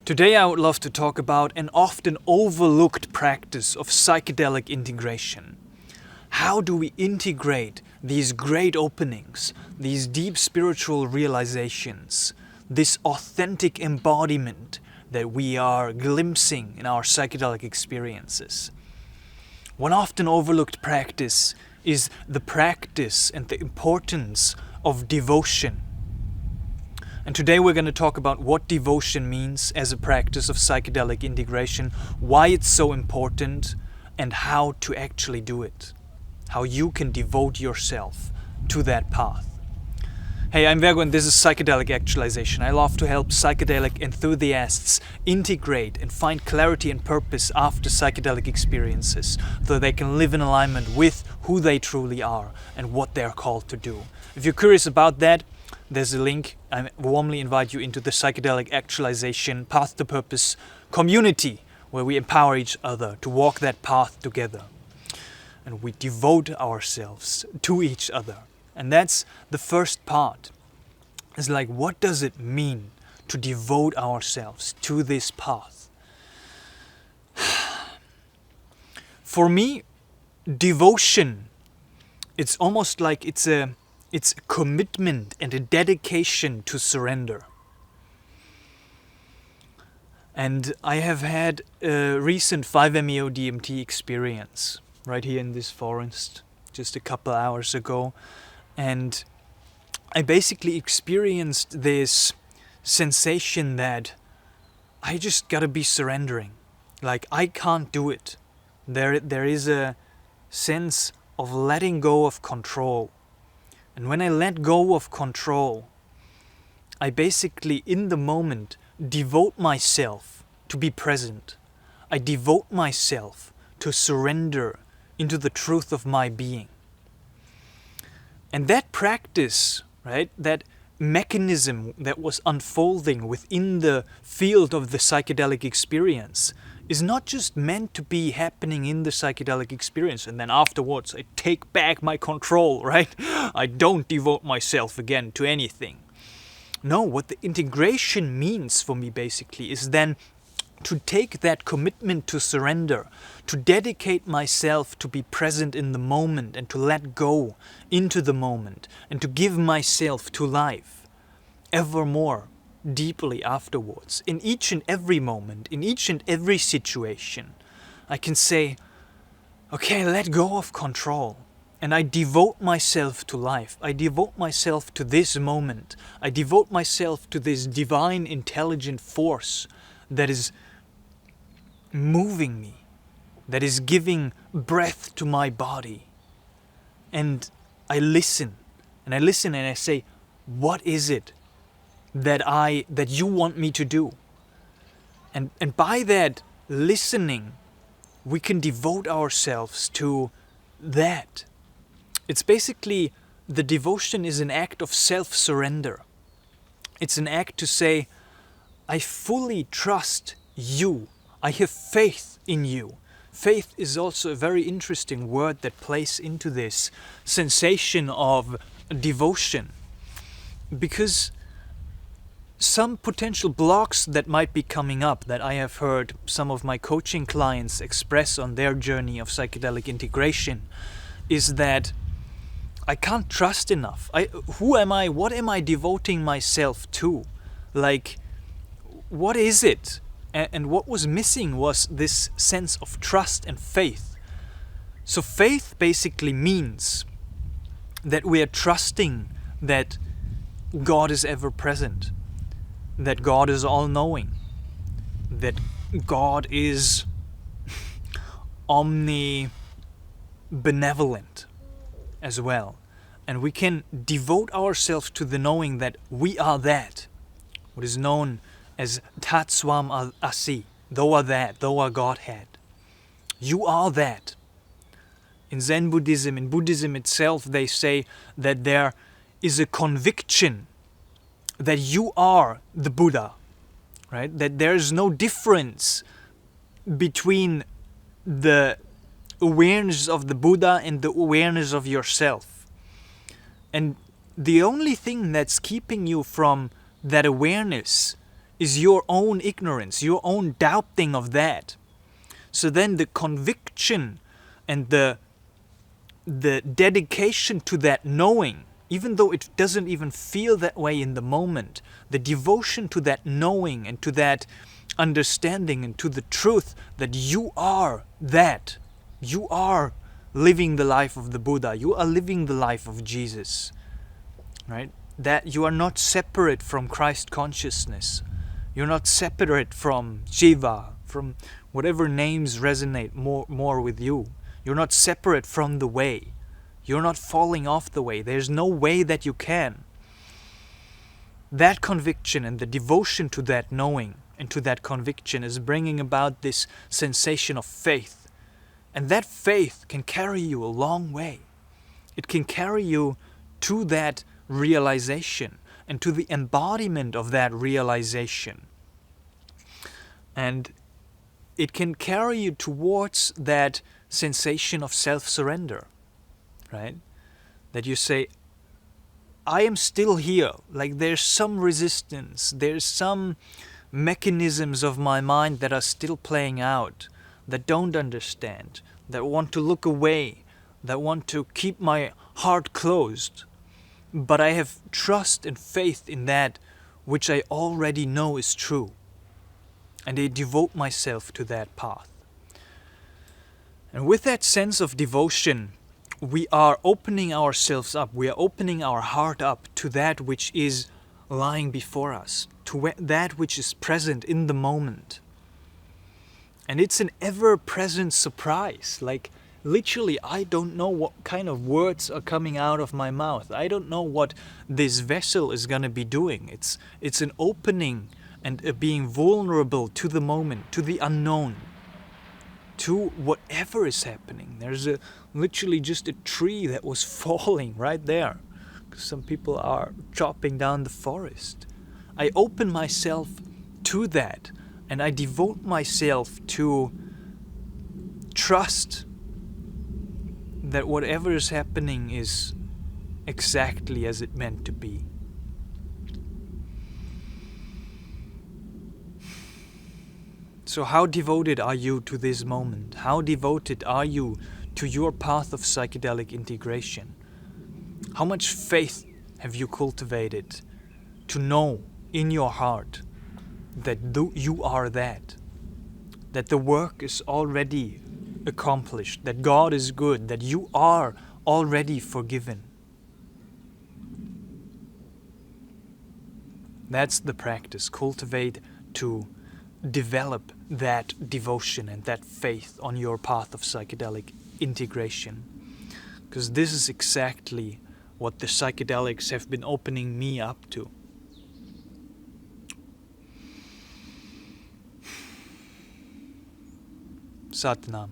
Today I would love to talk about an often overlooked practice of psychedelic integration. How do we integrate these great openings, these deep spiritual realizations, this authentic embodiment that we are glimpsing in our psychedelic experiences? One often overlooked practice is the practice and the importance of devotion. And today we're going to talk about what devotion means as a practice of psychedelic integration, why it's so important, and how to actually do it. How you can devote yourself to that path. Hey, I'm Virgo and this is Psychedelic Actualization. I love to help psychedelic enthusiasts integrate and find clarity and purpose after psychedelic experiences so they can live in alignment with who they truly are and what they're called to do. If you're curious about that, there's a link. I warmly invite you into the Psychedelic Actualization Path to Purpose community where we empower each other to walk that path together. And we devote ourselves to each other. And that's the first part. It's like, what does it mean to devote ourselves to this path? For me, devotion, it's almost like it's a commitment and a dedication to surrender. And I have had a recent 5-MeO DMT experience right here in this forest just a couple hours ago. And I basically experienced this sensation that I just gotta be surrendering. Like, I can't do it. There is a sense of letting go of control. And when I let go of control, I basically, in the moment, devote myself to be present. I devote myself to surrender into the truth of my being. And that practice, right, that mechanism that was unfolding within the field of the psychedelic experience is not just meant to be happening in the psychedelic experience and then afterwards I take back my control, right? I don't devote myself again to anything. No, what the integration means for me basically is then to take that commitment to surrender, to dedicate myself to be present in the moment and to let go into the moment and to give myself to life ever more deeply afterwards. In each and every moment, in each and every situation, I can say, okay, let go of control. And I devote myself to life. I devote myself to this moment. I devote myself to this divine intelligent force that is moving me, that is giving breath to my body. And I listen. And I listen and I say, what is it that you want me to do? And by that listening, we can devote ourselves to that. It's basically, the devotion is an act of self-surrender. It's an act to say, I fully trust you. I have faith in you. Faith is also a very interesting word that plays into this sensation of devotion. Because some potential blocks that might be coming up that I have heard some of my coaching clients express on their journey of psychedelic integration is that I can't trust enough. Who am I? What am I devoting myself to? Like, what is it? And what was missing was this sense of trust and faith. So faith basically means that we are trusting that God is ever present, that God is all-knowing, that God is omnibenevolent as well. And we can devote ourselves to the knowing that we are that, what is known as Tat Swam Asi, thou art that, thou art Godhead. You are that. In Zen Buddhism, in Buddhism itself, they say that there is a conviction that you are the Buddha, right? That there is no difference between the awareness of the Buddha and the awareness of yourself. And the only thing that's keeping you from that awareness is your own ignorance, your own doubting of that. So then the conviction and the dedication to that knowing, even though it doesn't even feel that way in the moment, the devotion to that knowing and to that understanding and to the truth that you are that. You are living the life of the Buddha. You are living the life of Jesus. Right? That you are not separate from Christ consciousness. You're not separate from Shiva, from whatever names resonate more with you. You're not separate from the way. You're not falling off the way. There's no way that you can. That conviction and the devotion to that knowing and to that conviction is bringing about this sensation of faith. And that faith can carry you a long way. It can carry you to that realization and to the embodiment of that realization. And it can carry you towards that sensation of self-surrender, right? That you say, I am still here. Like there's some resistance, there's some mechanisms of my mind that are still playing out, that don't understand, that want to look away, that want to keep my heart closed. But I have trust and faith in that which I already know is true. And I devote myself to that path. And with that sense of devotion, we are opening ourselves up, we are opening our heart up to that which is lying before us, to that which is present in the moment. And it's an ever-present surprise. Like, literally, I don't know what kind of words are coming out of my mouth. I don't know what this vessel is going to be doing. It's an opening and a being vulnerable to the moment, to the unknown, to whatever is happening. There's literally just a tree that was falling right there. Some people are chopping down the forest. I open myself to that, and I devote myself to trust that whatever is happening is exactly as it meant to be. So how devoted are you to this moment? How devoted are you to your path of psychedelic integration? How much faith have you cultivated to know in your heart that you are that the work is already accomplished, that God is good, that you are already forgiven? That's the practice. Cultivate to develop that devotion and that faith on your path of psychedelic integration. Because this is exactly what the psychedelics have been opening me up to. Satnam.